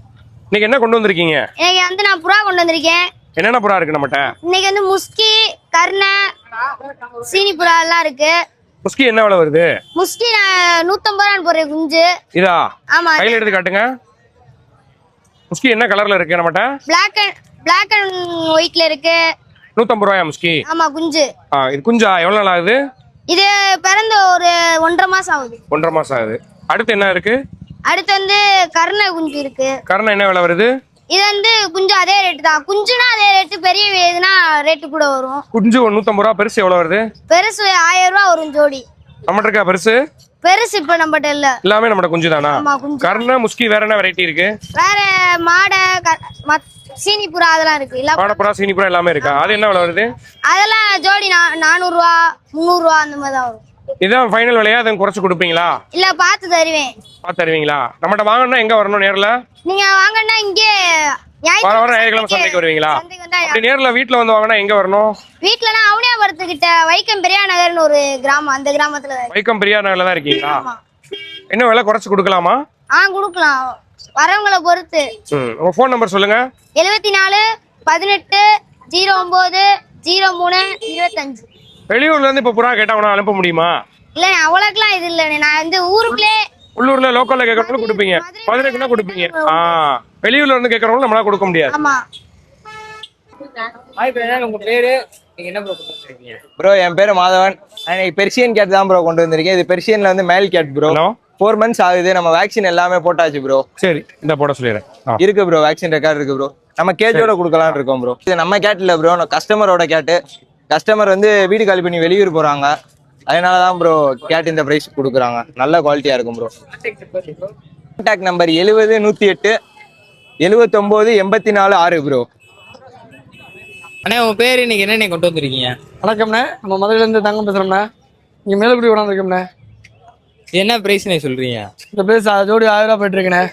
இன்னைக்கு என்ன கொண்டு வந்திருக்கீங்க? இன்னைக்கு வந்து நான் புறா கொண்டு வந்திருக்கேன். என்னென்ன புறா இருக்கு நம்மகிட்ட? இன்னைக்கு வந்து முஸ்கி, கர்ண, சீனி புறா எல்லாம் இருக்கு. முஸ்கி என்ன விலை வருது? முஸ்கி நான் 150 ரூபான்னு போடுறேன் குஞ்சு. இதா? ஆமா. கையில எடுத்து காட்டுங்க. முஸ்கி என்ன கலர்ல இருக்கு நம்மகிட்ட? பிளாக் அண்ட் ஒயிட்ல இருக்கு. 150 ரூபாயா முஸ்கி? ஆமா குஞ்சு. இது குஞ்சா? எவ்வளவு நாள் ஆகுது? இது பிறந்து ஒரு 1.5 மாசம் ஆகுது. 1.5 மாசம் ஆகுது. அடுத்து என்ன இருக்கு? அடுத்து வந்து கர்ண குஞ்சு இருக்கு. கர்ண என்ன விலை வருது? இது வந்து குஞ்சு அதே ரேட்டு தான். குஞ்சுனா அதே ரேட்டு, பெரிய இதுனா ரேட்டு கூட வரும். குஞ்சு 150 ரூபா. பெருசு எவ்வளவு வருது? பெருசு 1000 ரூபா வரும் ஜோடி. நம்மகிட்ட இருக்கா பெருசு? பெருசு இப்ப நம்மகிட்ட இல்ல. எல்லாமே நம்மகிட்ட குஞ்சு தானா? ஆமா குஞ்சு. கர்ண, முஸ்கி வேற என்ன வெரைட்டி இருக்கு? வேற மாடை, சீனி புறா அதெல்லாம் இருக்கு. இல்ல மாடப்புறா, சீனி புறா எல்லாமே இருக்கா? அது என்ன விலை வருது? அதெல்லாம் ஜோடி 400 ரூபா, 300 ரூபா அந்த மாதிரி தான் வரும். இதான் ஃபைனல் விலையா? அதை குறைச்சு கொடுப்பீங்களா? இல்ல பார்த்து தருவேன். பார்த்து தருவீங்களா? நம்மகிட்ட வாங்கணும்னா எங்க வரணும் நேர்ல? நீங்க வாங்கன்னா இங்கே வர வர ஞாயிற்றுக்கிழமை சந்தைக்கு வருவீங்களா? அப்படி நேர்ல வீட்டுல வந்து வாங்கினா எங்க வரணும்? வீட்டுலனா அவனியாபுரத்துக்கிட்ட வைக்கம் பெரியார் நகர்னு ஒரு கிராமம், அந்த கிராமத்துல வைக்கம் பெரியார் நகர்ல தான் இருக்கீங்களா? என்ன விலை குறைச்சு கொடுக்கலாமா? கொடுக்கலாம், வரவங்களை பொறுத்து. உங்க ஃபோன் நம்பர் சொல்லுங்க. 74 18 09 03 25. வெளியூர்ல இருந்து இப்ப புறா கேட்டா உன அனுப்ப முடியுமா? இல்ல அவ்வளவுக்குலாம் இது இல்ல, நான் வந்து ஊருக்குள்ளே உள்ளூர்ல லோக்கல்ல கேட்கறவங்க கொடுப்பீங்க, மதுரைக்குன்னா கொடுப்பீங்க. வெளியூர்ல இருந்து கேட்கறவங்க நம்மளால கொடுக்க முடியாது. ஆமா. உங்க பேரு, நீங்க என்ன ப்ரோ கொண்டு வந்திருக்கீங்க? ப்ரோ என் பேரு மாதவன். எனக்கு பெர்சியன் கேட் தான் ப்ரோ கொண்டு வந்திருக்கேன். இது பெர்சியன்ல வந்து மேல் கேட் ப்ரோ. 4 months ஆகுது. நம்ம வேக்சின் எல்லாமே போட்டாச்சு ப்ரோ. சரி, இந்த போட சொல்லிடுறேன். இருக்கு ப்ரோ, வேக்சின் ரெக்கார்ட் இருக்கு ப்ரோ. நம்ம கேட்டோட கொடுக்கலாம்னு இருக்கோம் ப்ரோ. இது நம்ம கேட் இல்ல ப்ரோ, கஸ்டமரோட கேட்டு. கஸ்டமர் வந்து வீடு காலி பண்ணி வெளியூர் போறாங்க, அதனால தான் ப்ரோ கேட் இந்த பிரைஸ் கொடுக்குறாங்க. நல்ல குவாலிட்டியா இருக்கும் ப்ரோ. Contact number 70 108 79 84 6 bro. அண்ணா உங்க பேரு, இன்னைக்கு என்ன கொண்டு வந்திருக்கீங்க? வணக்கம்ண்ணே, நம்ம மதுரையில இருந்து தங்கம் பேசுறோம்ண்ணே. இங்க மேலக்குடி கொண்டாந்துருக்கோம்ண்ணே. என்ன பிரைஸ்ண்ணே சொல்றீங்க? இந்த பிரைஸ் ஜோடி 1000 ரூபா போயிட்டு இருக்குண்ணே.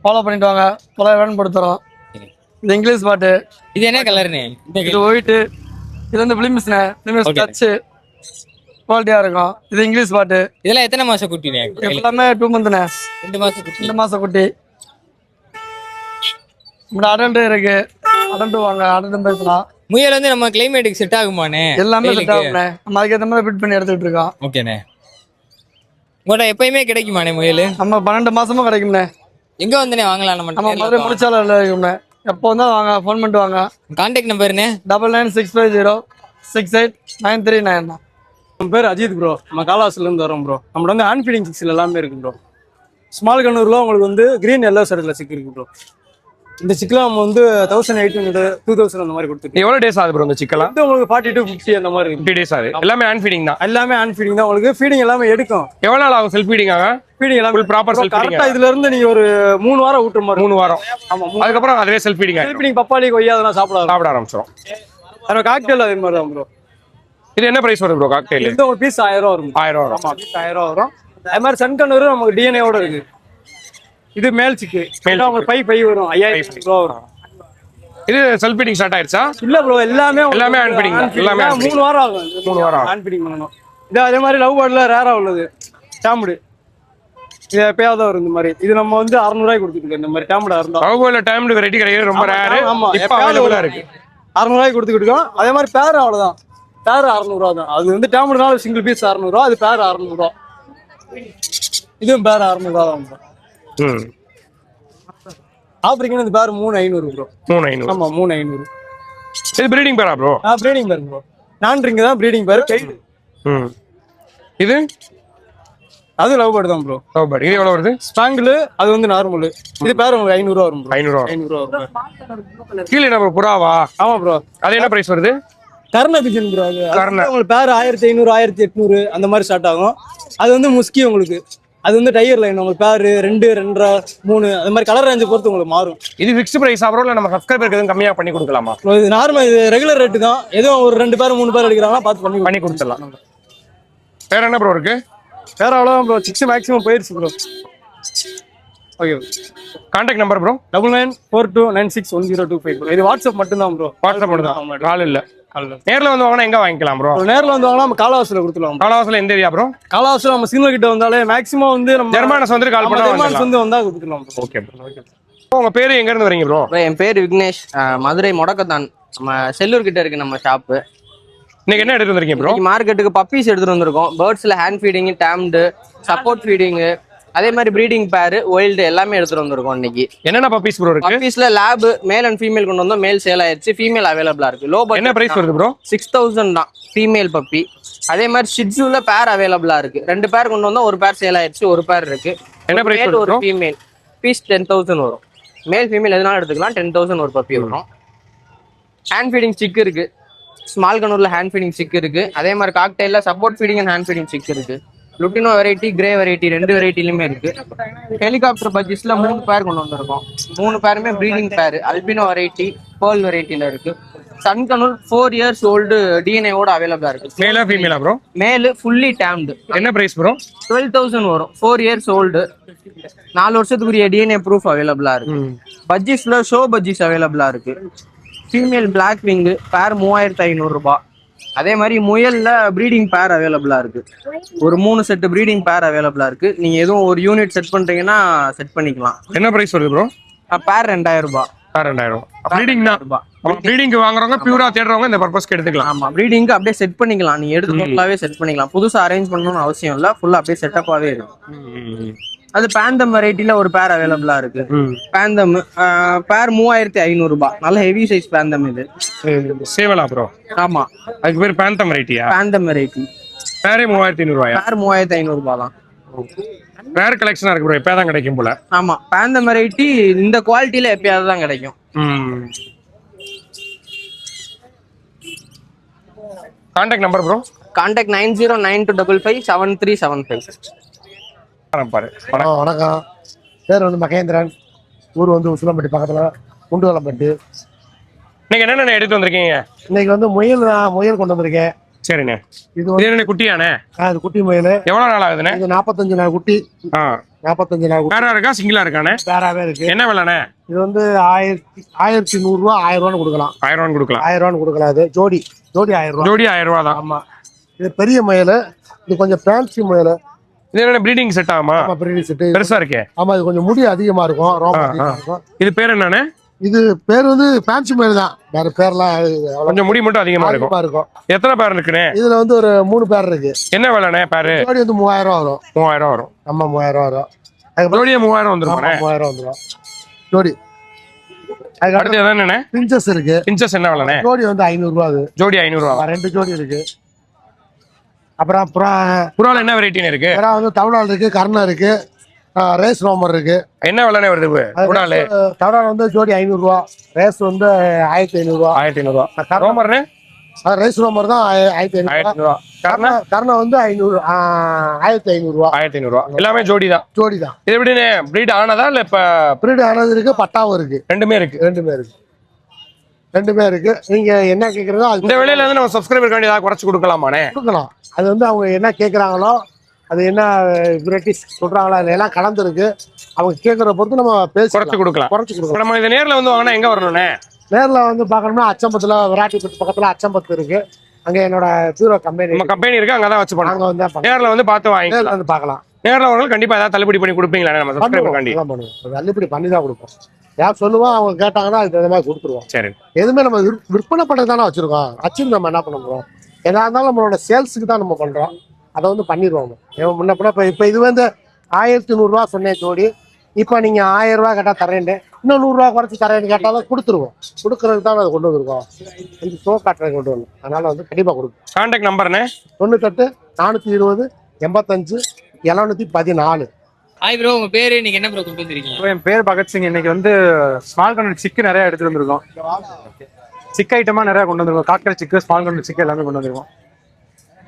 ஃபாலோ பண்ணிட்டு வாங்க, 900 போட்டுறோம். இது இங்கிலீஷ் பாட்டு. இது என்ன கலர்ண்ணே? இது ஒயிட்டு. இது வந்து பிளிமிஸ்ண்ணே, பிளிமிஸ் டச்சு குவாலிட்டியா இருக்கும். இது இங்கிலீஷ் பாட்டு. இதெல்லாம் எத்தனை மாசம் குட்டினே? எல்லாமே 2 monthண்ணே. 2 மாசம் குட்டி. 2 மாசம் குட்டி. நம்ம அடல்ட் இருக்கு, அடல்ட் வாங்க, அடல்ட் பேசலாம். முயல் வந்து நம்ம கிளைமேட்டுக்கு செட் ஆகுமாண்ணே? எல்லாமே செட் ஆகும்ண்ணே. நம்ம அதுக்கேற்ற மாதிரி ஃபிட் பண்ணி எடுத்துக்கிட்டு இருக்கோம். ஓகேண்ணே. உங்கள்கிட்ட எப்பயுமே கிடைக்குமாண்ணே முயல்? நம்ம 12 மாசமும் கிடைக்கும்ண்ணே. எங்க வந்துண்ணே வாங்கலாம்? நம்ம மதுரை முடிச்சால இருக்கும்ண்ணே. எப்போ வந்தாலும் வாங்க, ஃபோன் பண்ணிட்டு வாங்க. கான்டாக்ட் நம்பர்ண்ணே 99650 689399 தான். நம்ம பேர் அஜித் ப்ரோ. நம்ம காலாஸ்ல இருந்து வரோம் ப்ரோ. நம்மளோட வந்து ஹேண்ட் ஃபீடிங் சிக்ஸ் எல்லாமே இருக்கு ப்ரோ. ஸ்மால் கண்ணூர்ல உங்களுக்கு வந்து கிரீன் எல்லோ சைடுல சிக் இருக்கு ப்ரோ. இந்த சிக்கெல்லாம் நம்ம வந்து 1800 2000 அந்த மாதிரி கொடுத்துருக்கோம். எவ்வளவு டேஸ் ஆகுது ப்ரோ இந்த சிக்கெல்லாம்? வந்து உங்களுக்கு 40 to 50 அந்த மாதிரி 50 days ஆகுது. எல்லாமே ஹேண்ட் ஃபீடிங் தான்? எல்லாமே ஹேண்ட் ஃபீடிங் தான். உங்களுக்கு ஃபீடிங் எல்லாமே எடுக்கும். எவ்வளவு நாள் ஆகும் செல்ஃப் ஃபீடிங் ஆக? ஃபீடிங் எல்லாம் ஃபுல் ப்ராப்பர் செல்ஃப் ஃபீடிங். கரெக்ட்டா இதுல இருந்து நீங்க ஒரு 3 வாரம் ஊட்டுற மாதிரி. 3 வாரம். ஆமா. அதுக்கு அப்புறம் அதுவே செல்ஃப் ஃபீடிங் செல்ஃப் ஃபீடிங் பப்பாளி கொய்யா அதெல்லாம் சாப்பிட ஆரம்பிச்சிரும். அந்த காக்டெயில் அதே மாதிரி தான் ப்ரோ. இது என்ன பிரைஸ் வருது ப்ரோ காக்டெயில்? இது ஒரு பீஸ் 1000 ரூபாய் வரும். 1000 ரூபாய். ஆமா, பீஸ் 1000 ரூபாய் வரும். அதே மாதிரி சன் கண்ணூர் நமக்கு டிஎன்ஏ ஓட இருக்கு. இது மேல் சிக்கு. உங்களுக்கு 5 வரும். 5000 ரூபாய் வரும். இது செல்ஃப் ஃபீடிங் ஸ்டார்ட் ஆயிருச்சா? இல்ல ப்ரோ, எல்லாமே ஹேண்ட் ஃபீடிங். எல்லாமே 3 வாரம் ஆகும். 3 வாரம் ஹேண்ட் ஃபீடிங் பண்ணனும். இது அதே மாதிரி லவ் பேர்ட்ல ரேரா உள்ளது டாம்டு. இது எப்பயாவது வரும் இந்த மாதிரி. இது நம்ம வந்து 600 ரூபாய் கொடுத்துட்டு இந்த மாதிரி டாம்டா இருந்தா. லவ் பேர்ட்ல டாம்டு வெரைட்டி கிடையாது, ரொம்ப ரேர். இப்போ அவேலபிளா இருக்கு. 600 ரூபாய் கொடுத்துட்டு இருக்கோம். அதே மாதிரி பேர் அவ்வளவுதான். பேர் 600 ரூபாய் தான். அது வந்து டாம்டுனால சிங்கிள் பீஸ் 600 ரூபாய். அது பேர் 600 ரூபாய். இதுவும் பேர் 600 ரூபாய் தான். ஆப்பிரிக்கன் இந்த பேர் 3500 ப்ரோ. 3500. ஆமா, 3500. இது பிரீடிங் பேரா ப்ரோ? Breeding pair bro. நான் ரிங் தான் பிரீடிங் பேர். இது அது லவ் பேர்ட் தான் ப்ரோ. Love bird. இது எவ்வளவு வருது? ஸ்பாங்கிள் அது வந்து நார்மல். இது பேர் உங்களுக்கு 500 ரூபாய் வரும் ப்ரோ. 500 ரூபாய். 500 ரூபாய் வரும். கீழ என்ன ப்ரோ புறாவா? ஆமா ப்ரோ. அது என்ன பிரைஸ் வருது? கர்ண பிஜன் ப்ரோ. அது உங்களுக்கு பேர் 1500 1800 அந்த மாதிரி ஸ்டார்ட் ஆகும். அது வந்து முஸ்கி உங்களுக்கு. அது வந்து டைகர் லைன். உங்களுக்கு பேர் 2 2.5 3 அந்த மாதிரி கலர் ரேஞ்ச் பொறுத்து உங்களுக்கு மாறும். இது ஃபிக்ஸ்ட் பிரைஸ் ஆப்ரோ இல்ல நம்ம சப்ஸ்கிரைபருக்கு எதுவும் கம்மியா பண்ணி கொடுக்கலாமா? இது நார்மல், இது ரெகுலர் ரேட் தான். ஏதோ ஒரு 2 பேர் 3 பேர் எடுக்கிறாங்களா பார்த்து பண்ணி கொடுத்துடலாம். வேற என்ன ப்ரோ இருக்கு? வேற அவ்வளவுதான் ப்ரோ. 6 மேக்ஸிமம் போயிருச்சு bro. Okay. Contact number bro 9942961025 bro. இது வாட்ஸ்அப் மட்டும் தான் ப்ரோ. வாட்ஸ்அப் மட்டும் தான், கால் இல்ல. நேர்ல வந்து வாங்கினா எங்க வாங்கிக்கலாம் ப்ரோ? நேர்ல வந்து வாங்கினா நம்ம காலாவாசில கொடுத்துலாம். காலாவாசில எந்த ஏரியா ப்ரோ? காலாவாசில நம்ம சிக்னல் கிட்ட வந்தாலே மேக்ஸிமம் வந்து நம்ம ஜெர்மானஸ் வந்து கால் பண்ணா ஜெர்மானஸ் வந்து வந்தா கொடுத்துலாம். Okay bro. உங்க பேரு எங்க இருந்து வரீங்க ப்ரோ? என் பேர் விக்னேஷ். மதுரை மொடக்கத்தான். நம்ம செல்லூர் கிட்ட இருக்கு நம்ம ஷாப்பு. இன்னைக்கு என்ன எடுத்து வந்திருக்கீங்க ப்ரோ? மார்க்கெட்டுக்கு பப்பீஸ் எடுத்துட்டு வந்திருக்கோம். பேர்ட்ஸ்ல ஹேண்ட் ஃபீடிங், டாம்டு, சப்போர்ட் ஃபீடிங், அதே மாதிரி ப்ரீடிங் பேர், ஒயில்டு எல்லாமே எடுத்துட்டு வந்திருக்கோம். இன்னைக்கு என்னென்ன பப்பீஸ் ப்ரோ இருக்கு? பப்பீஸ்ல லேப் மேல் அண்ட் ஃபீமேல் கொண்டு வந்தோம். மேல் சேல் ஆயிருச்சு, ஃபீமேல் அவைலபிளா இருக்கு. Low budget. என்ன பிரைஸ் வருது ப்ரோ? 6000 தான் ஃபீமேல் பப்பி. அதே மாதிரி ஷிட்ஸுல பேர் அவைலபிளா இருக்கு. 2 பேர் கொண்டு வந்தோம். ஒரு பேர் சேல் ஆயிருச்சு, ஒரு பேர் இருக்கு. என்ன பிரைஸ் வருது? ஒரு ஃபீமேல் பீஸ் 10000 வரும். மேல் ஃபீமேல் எதனால எடுத்துக்கலாம். 10000 ஒரு பப்பி வரும். ஹேண்ட் ஃபீடிங் ஸ்டிக் இருக்கு. ஸ்மால் கனூர்ல ஹேண்ட் ஃபீடிங் ஸ்டிக் இருக்கு. அதே மாதிரி காக்டெயில்ல support feeding and hand feeding stick இருக்கு. லுட்டினோ வெரைட்டி, கிரே வெரைட்டி 2 வெரைட்டிலுமே இருக்கு. ஹெலிகாப்டர் பட்ஜெட்ல 3 பேர் கொண்டு வந்திருக்கோம். 3 பேருமே ப்ரீடிங் பேர். அல்பினோ வெரைட்டி, பேர்ல் வெரைட்டில இருக்கு. சன் கனூர் 4 years ஓல்டு டிஎன்ஏவோட அவைலபிளா இருக்கு. மேலா ஃபீமேலா ப்ரோ? மேலு ஃபுல்லி டேம்டு. என்ன பிரைஸ் ப்ரோ? 12,000 வரும். 4 years ஓல்டு, 4 வருஷத்துக்குரிய டிஎன்ஏ ப்ரூஃப் அவைலபிளா இருக்கு. பஜ்ஜிஸ்ல ஷோ பஜ்ஜிஸ் அவைலபிளா இருக்கு. ஃபீமேல் பிளாக் விங்கு பேர் 3500 ரூபாய். அதே மாதிரி முயல்ல ப்ரீடிங் பேர் அவைலபிளா இருக்கு. ஒரு 3 செட் ப்ரீடிங் பேர் அவைலபிளா இருக்கு. நீங்க எதுவும் ஒரு யூனிட் செட் பண்றீங்கன்னா செட் பண்ணிக்கலாம். என்ன பிரைஸ் வருது ப்ரோ? பேர் 2000 ரூபாய். பேர் 2000. ப்ரீடிங் தான். ப்ரீடிங்க்கு வாங்குறவங்க பியூரா தேடுறவங்க இந்த பர்பஸ்க்கு எடுத்துக்கலாம். ஆமா, ப்ரீடிங்க்கு அப்படியே செட் பண்ணிக்கலாம். நீங்க எடுத்து டோட்டலாவே செட் பண்ணிக்கலாம். புதுசா அரேஞ்ச் பண்ணணும்னு அவசியம் இல்ல. ஃபுல்லா அப்படியே செட்டப்பாவே இருக்கு. அது பேந்தம் வெரைட்டில ஒரு பேர் அவைலபிளா இருக்கு. பேந்தம் பேர் 3500 ரூபாய். நல்ல ஹெவி சைஸ் பேந்தம் இது. சேவலா ப்ரோ? ஆமா, அதுக்கு பேர் பேந்தம் வெரைட்டியா? Phantom variety. பேரே 3500 ரூபாயா? பேர் 3500 ரூபாய் தான். ரேர் கலெக்ஷனா இருக்கு ப்ரோ. இப்பதான் கிடைக்கும் போல. ஆமா, பேந்தம் வெரைட்டி இந்த குவாலிட்டில எப்பயாவது தான் கிடைக்கும். Contact number bro? கான்டாக்ட் 9092557375. வணக்கம். பேர் வந்து மகேந்திரன். ஊர் வந்து உசிலம்பட்டி பக்கத்துல குண்டுவலம்பட்டு. நீங்க என்னென்ன எடுத்து வந்திருக்கீங்க? இன்னைக்கு வந்து முயல் கொண்டு வந்திருக்கேன். சரிண்ணே. இது என்ன குட்டியானே? இது குட்டி முயல். எவ்வளவு நாள் ஆகுதுண்ணே? இது 45 நாள் குட்டி. 45 நாள் குட்டி. பேரா இருக்கா சிங்கிளா இருக்கானே? பேராவே இருக்கு. என்ன விலைண்ணே? இது வந்து 1100 ரூபா, 1000 ரூபான்னு கொடுக்கலாம். 1000 ரூபான்னு கொடுக்கலாம். 1000 ரூபான்னு கொடுக்கலாம். இது ஜோடி 1000 ரூபா. ஜோடி 1000 ரூபா தான். ஆமா, இது பெரிய முயல். இது கொஞ்சம் ஃபேன்சி முயல். இது என்ன ப்ரீடிங் செட் ஆகுமா? ஆமா, ப்ரீடிங் செட். பெருசா இருக்கே. ஆமா, இது கொஞ்சம் முடி அதிகமா இருக்கும். ரோமம் அதிகமா இருக்கும். இது பேர் என்னண்ணே? இது பேர் வந்து ஃபேன்சி முயல் தான். வேற பேர்லாம் கொஞ்சம் முடி மட்டும் அதிகமா இருக்கும். எத்தனை பேர் இருக்குண்ணே? இதுல வந்து ஒரு 3 பேர் இருக்கு. என்ன விலைண்ணே பேரு? ஜோடி வந்து 3000 ரூபா வரும். 3000 வரும். ஆமா, 3000 வரும். ஜோடியே 3000 வந்துரும். 3000 வந்துரும் ஜோடி. அடுத்து என்னண்ணே? பிஞ்சஸ் இருக்கு. பிஞ்சஸ் என்ன விலைண்ணே? ஜோடி வந்து 500 ரூபா. அது ஜோடி 500 ரூபா. 2 ஜோடி இருக்கு. அப்புறம் புறால என்ன வெரைட்டின்னு இருக்கு? புறா வந்து தமிழ்நாடு இருக்கு, கர்ணா இருக்கு, ரேஸ் ரோமர் இருக்கு. என்ன விலைண்ணே வருது புறால? தமிழ்நாடு வந்து ஜோடி 500 ரூபா. ரேஸ் வந்து 1500 ரூபா. 1500 ரூபா. ரோமர்னே? ரேஸ் ரோமர் தான் 1500 ரூபா. கர்ணா வந்து 1500 ரூபா. 1500 ரூபா. எல்லாமே ஜோடி தான். ஜோடி தான். இது எப்படின்னு பிரீட் ஆனதா இல்ல இப்ப? பிரீட் ஆனது இருக்கு, பட்டாவும் இருக்கு. ரெண்டுமே இருக்கு. ரெண்டுமே இருக்கு. நீங்க என்ன கேக்குறதோ இந்த விலையில வந்து நம்ம சப்ஸ்கிரைபர் ஏதாவது குறைச்சு கொடுக்கலாமானே? கொடுக்கலாம். அது வந்து அவங்க என்ன கேக்குறாங்களோ, அது என்ன வெரைட்டிஸ் சொல்றாங்களோ அதெல்லாம் கலந்து இருக்கு. அவங்க கேட்கற பொறுத்து நம்ம பேசி குறைச்சு கொடுக்கலாம். நம்ம இதை நேர்ல வந்து வாங்கினா எங்க வரணும்னே? நேர்ல வந்து பாக்கணும்னா அச்சம்பத்துல விராட்டி பக்கத்துல அச்சம்பத்து இருக்கு. அங்க என்னோட பியூரோ கம்பெனி இருக்கு. அங்கதான் வச்சு அங்க வந்து நேர்ல வந்து பார்த்து வாங்கி வந்து பாக்கலாம். நேர்ல வரணும். கண்டிப்பா ஏதாவது தள்ளுபடி பண்ணி கொடுப்பீங்களா? நம்ம சப்ஸ்கிரைபர் காண்டி தள்ளுபடி பண்ணி தான் கொடுப்போம். யார் சொல்லுவோம், அவங்க கேட்டாங்கன்னா அதுக்கு தகுந்த மாதிரி கொடுத்துருவோம். சரி. எதுவுமே நம்ம விற்பனை பண்ண தானே வச்சிருக்கோம். வச்சுருந்து நம்ம என்ன பண்ண போறோம்? எதா இருந்தாலும் நம்மளோட சேல்ஸுக்கு தான் நம்ம பண்றோம். அதை வந்து பண்ணிடுவோம். முன்ன இப்ப இது வந்து 1100 ரூபா சொன்னேன் ஜோடி. இப்ப நீங்க 1000 ரூபா கேட்டா தரேன், இன்னும் 100 ரூபா குறைச்சி தரேன்னு கேட்டாலும் கொடுத்துருவோம். கொடுக்கறதுக்கு தான் அதை கொண்டு வந்திருக்கோம். இந்த ஷோ காட்டுறது கொண்டு வரணும். அதனால வந்து கண்டிப்பா கொடுக்கும். கான்டாக்ட் நம்பர்னே 98 420 85 714. ஹாய் ப்ரோ, உங்க பேரு நீங்க என்ன ப்ரோ கொண்டு வந்திருக்கீங்க? என் பேர் பகத்சிங். இன்னைக்கு வந்து ஸ்மால் கண்ணு சிக்கு நிறைய எடுத்துட்டு வந்திருக்கோம். சிக் ஐட்டமா நிறைய கொண்டு வந்திருக்கோம். காக்கரை சிக்கு, ஸ்மால் கண்ணு சிக்கு எல்லாமே கொண்டு வந்திருக்கோம்.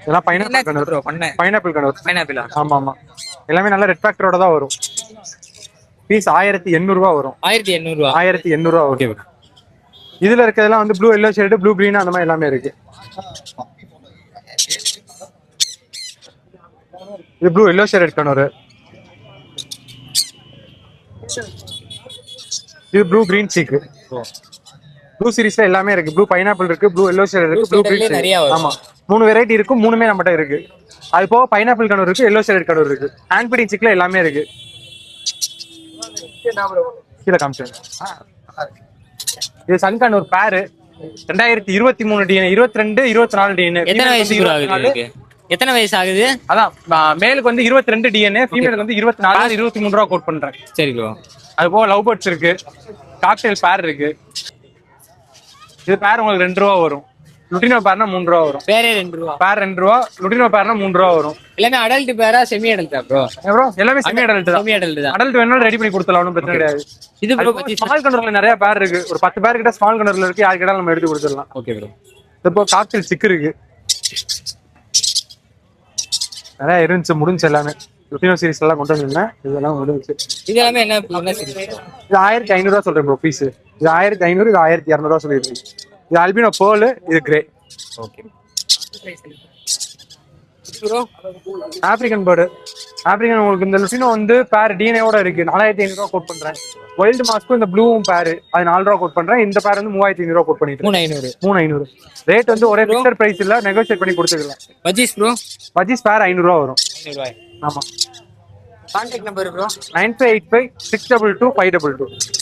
இதெல்லாம் பைனாப்பிள் கண்ணு. ஆமா, எல்லாமே நல்ல ரெட் ஃபேக்டரோட தான் வரும். பீஸ் 1800 ரூபா வரும். 1800 ரூபா. ஓகே. இதுல இருக்கிறதெல்லாம் வந்து blue yellow shade, blue green அந்த மாதிரி எல்லாமே இருக்கு. இது ப்ளூ எல்லோ ஷேட் கண்ணு. இது ப்ளூ கிரீன் சீக்கு. ப்ளூ சீரிஸ்ல எல்லாமே இருக்கு. ப்ளூ பைனாப்பிள் இருக்கு, ப்ளூ எல்லோ ஷேட் இருக்கு, ப்ளூ கிரீன். ஆமா, 3 வெரைட்டி இருக்கு. 3மே நம்மகிட்ட இருக்கு. அது போக பைனாப்பிள் கண்ணூர் இருக்கு, எல்லோ ஷேட் கண்ணூர் இருக்கு. ஹேண்ட் பீடிங் சிக்ல எல்லாமே இருக்கு. கீழே காமிச்சேன். இது சன் கண்ணூர் பேரு 2023 டிஎன்ஏ, 22 24 டிஎன்ஏ. எத்தனை வயசு ஆகுது? அதான் மேலுக்கு வந்து 22 டிஎன்ஏ, ஃபீமேலுக்கு வந்து 24 23 ரூபா கோட் பண்றேன். சரி ப்ரோ. அது போக லவ் பேர்ட்ஸ் இருக்கு, காக்டெயில் பேர் இருக்கு. இது பேர் உங்களுக்கு 2 ரூபா வரும். லுட்டினோ பேர்னா 3 ரூபா வரும். பேரே 2 ரூபா. பேர் 2 ரூபா. லுட்டினோ பேர்னா 3 ரூபா வரும். எல்லாமே அடல்ட் பேரா செமி அடல்ட்டா ப்ரோ? எல்லாமே செமி அடல்ட் தான். அடல்ட் வேணாலும் ரெடி பண்ணி கொடுத்தலாம், ஒன்றும் பிரச்சனை கிடையாது. இது ப்ரோ ஸ்மால் கண்ணூர்ல நிறைய பேர் இருக்கு. ஒரு 10 பேர் கிட்ட ஸ்மால் கண்ணூர்ல இருக்கு. யாரு கிட்ட நம்ம எடுத்து கொடுத்துடலாம். Okay bro. இப்போ காக்டெயில் சிக்கு இருக்கு. நிறைய இருந்துச்சு, முடிஞ்சு எல்லாமே. லுட்டினோ சீரிஸ் எல்லாம் கொண்டு வந்திருந்தேன். இதெல்லாம் முடிஞ்சு. இது எல்லாமே என்ன சீரிஸ்? இது 1500 ரூபா சொல்றேன் ப்ரோ பீஸ். இது 1500, இது 1200 ரூபா சொல்லிருக்கேன். இது அல்பினோ பேர்ல், இது grey. Okay African bird. African உங்களுக்கு இந்த லுட்டினோ வந்து பேர் டிஎன்ஏவோட இருக்கு, 4500 கோட் பண்றேன். வைல்டு மாஸ்க்கும் இந்த ப்ளூவும் பேர், அது 4 ரூபா கோட் பண்றேன். இந்த பேர் வந்து 3500 கோட் பண்ணிட்டு 3500. ரேட் வந்து ஒரே ஃபிக்ஸட் பிரைஸ் இல்ல, நெகோஷியேட் பண்ணி கொடுத்துக்கலாம். பஜ்ஜீஸ் ப்ரோ, பஜ்ஜீஸ் பேர் 500 ரூபா வரும். 500. ஆமா. Contact number bro 9585 622 522.